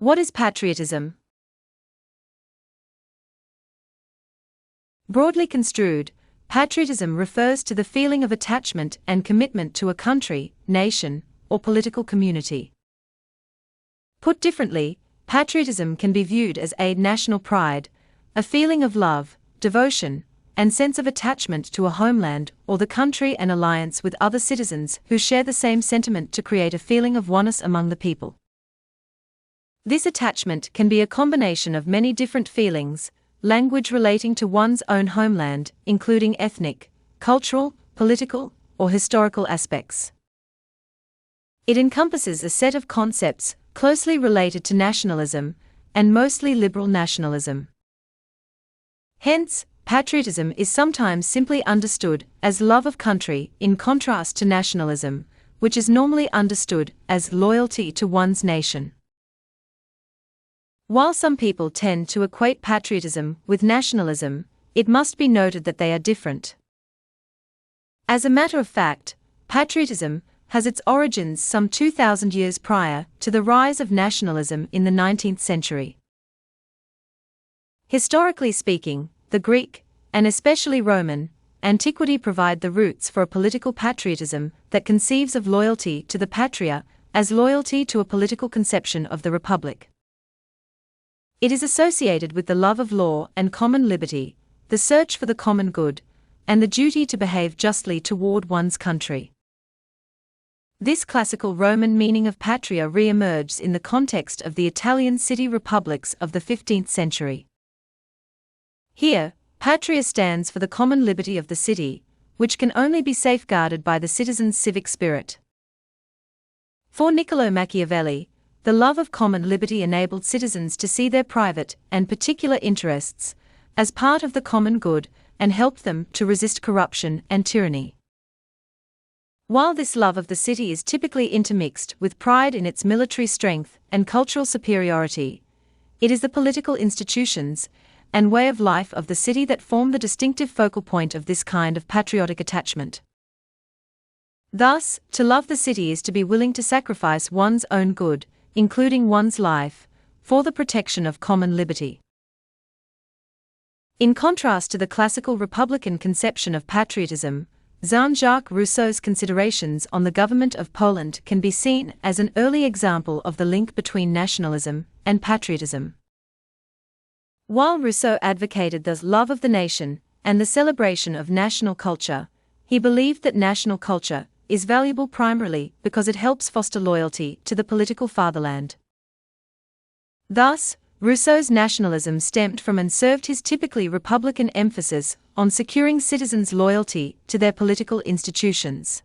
What is patriotism? Broadly construed, patriotism refers to the feeling of attachment and commitment to a country, nation, or political community. Put differently, patriotism can be viewed as a national pride, a feeling of love, devotion, and sense of attachment to a homeland or the country and alliance with other citizens who share the same sentiment to create a feeling of oneness among the people. This attachment can be a combination of many different feelings, language relating to one's own homeland, including ethnic, cultural, political, or historical aspects. It encompasses a set of concepts closely related to nationalism, and mostly liberal nationalism. Hence, patriotism is sometimes simply understood as love of country in contrast to nationalism, which is normally understood as loyalty to one's nation. While some people tend to equate patriotism with nationalism, it must be noted that they are different. As a matter of fact, patriotism has its origins some 2,000 years prior to the rise of nationalism in the 19th century. Historically speaking, the Greek, and especially Roman, antiquity provide the roots for a political patriotism that conceives of loyalty to the patria as loyalty to a political conception of the republic. It is associated with the love of law and common liberty, the search for the common good, and the duty to behave justly toward one's country. This classical Roman meaning of patria re-emerges in the context of the Italian city republics of the 15th century. Here, patria stands for the common liberty of the city, which can only be safeguarded by the citizen's civic spirit. For Niccolò Machiavelli, the love of common liberty enabled citizens to see their private and particular interests as part of the common good and helped them to resist corruption and tyranny. While this love of the city is typically intermixed with pride in its military strength and cultural superiority, it is the political institutions and way of life of the city that form the distinctive focal point of this kind of patriotic attachment. Thus, to love the city is to be willing to sacrifice one's own good, including one's life, for the protection of common liberty. In contrast to the classical republican conception of patriotism, Jean-Jacques Rousseau's Considerations on the Government of Poland can be seen as an early example of the link between nationalism and patriotism. While Rousseau advocated the love of the nation and the celebration of national culture, he believed that national culture is valuable primarily because it helps foster loyalty to the political fatherland. Thus, Rousseau's nationalism stemmed from and served his typically republican emphasis on securing citizens' loyalty to their political institutions.